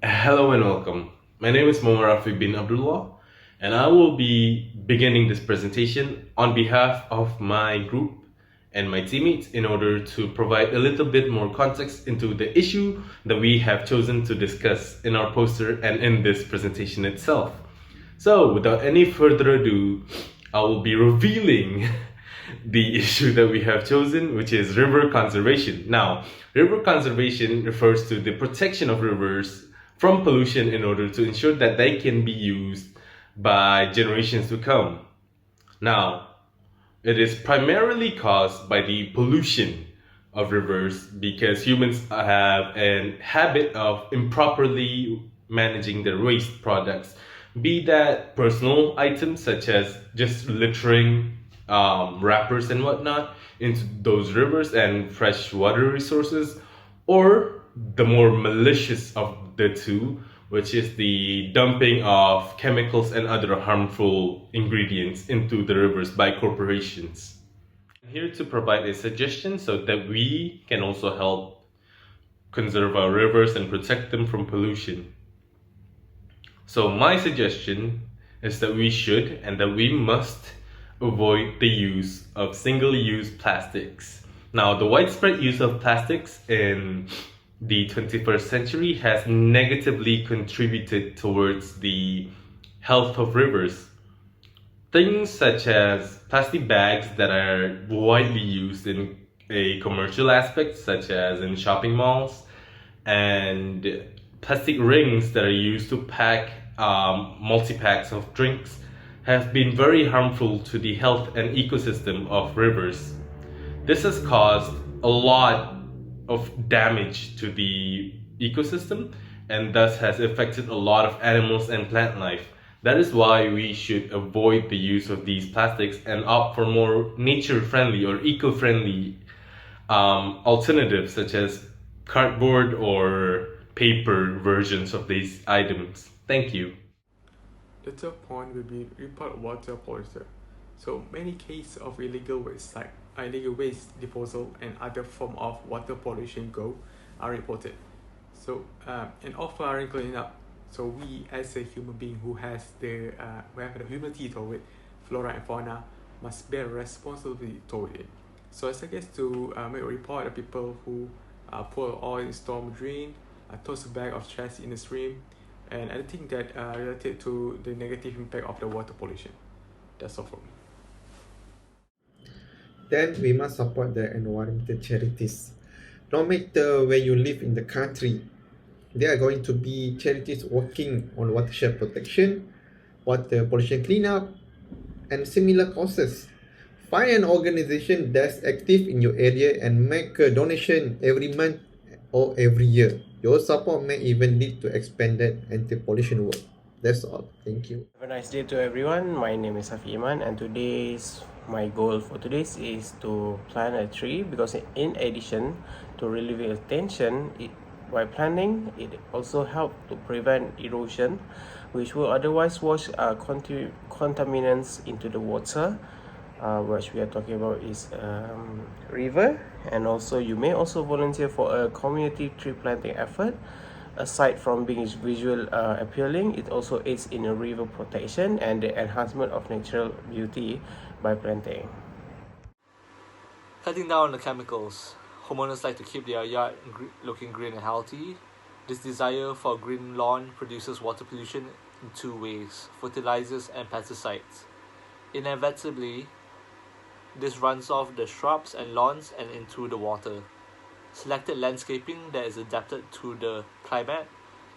Hello and welcome. My name is Muhammad Rafi bin Abdullah, and I will be beginning this presentation on behalf of my group and my teammates in order to provide a little bit more context into the issue that we have chosen to discuss in our poster and in this presentation itself. So, without any further ado, I will be revealing the issue that we have chosen, which is river conservation. Now, river conservation refers to the protection of rivers from pollution in order to ensure that they can be used by generations to come. Now, it is primarily caused by the pollution of rivers because humans have a habit of improperly managing their waste products, be that personal items such as just littering wrappers and whatnot into those rivers and fresh water resources, or the more malicious of the two, which is the dumping of chemicals and other harmful ingredients into the rivers by corporations. I'm here to provide a suggestion so that we can also help conserve our rivers and protect them from pollution. So my suggestion is that we should and that we must avoid the use of single-use plastics. Now, the widespread use of plastics in the 21st century has negatively contributed towards the health of rivers. Things such as plastic bags that are widely used in a commercial aspect, such as in shopping malls, and plastic rings that are used to pack multi-packs of drinks have been very harmful to the health and ecosystem of rivers. This has caused a lot of damage to the ecosystem and thus has affected a lot of animals and plant life. That is why we should avoid the use of these plastics and opt for more nature-friendly or eco-friendly alternatives such as cardboard or paper versions of these items. Thank you. The third point will be report water pollution. So many cases of illegal waste disposal and other form of water pollution are reported. So and offering cleanup. So we as a human being who has the humility toward flora and fauna must bear responsibility toward it. So I suggest to make a report of people who pour oil in storm drain, toss a bag of trash in the stream, and anything that related to the negative impact of the water pollution. That's all from me. Then we must support the environmental charities. No matter where you live in the country, there are going to be charities working on watershed protection, water pollution cleanup, and similar causes. Find an organization that's active in your area and make a donation every month or every year. Your support may even lead to expanded anti-pollution work. That's all. Thank you. Have a nice day to everyone. My name is Safi Iman, and my goal for today is to plant a tree, because in addition to relieving attention, by planting it also helps to prevent erosion, which will otherwise wash contaminants into the water, which we are talking about is river. And also you may also volunteer for a community tree planting effort. Aside from being visual appealing, it also aids in a river protection and the enhancement of natural beauty by planting. Cutting down on the chemicals. Homeowners like to keep their yard looking green and healthy. This desire for a green lawn produces water pollution in two ways: fertilizers and pesticides. Inevitably, this runs off the shrubs and lawns and into the water. Selected landscaping that is adapted to the climate.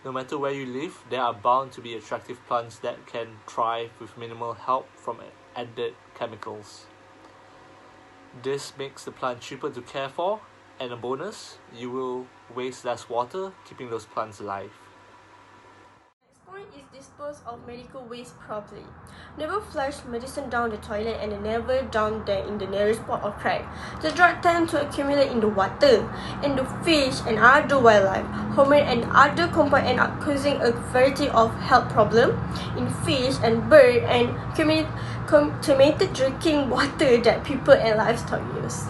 No matter where you live, there are bound to be attractive plants that can thrive with minimal help from added chemicals. This makes the plant cheaper to care for, and a bonus, you will waste less water keeping those plants alive. Next point is dispose of medical waste properly. Never flush medicine down the toilet and never dump them in the nearest pot or crack. The drug tend to accumulate in the water, and the fish and other wildlife, hormone and other compounds end up causing a variety of health problems in fish and bird and contaminated drinking water that people and livestock use.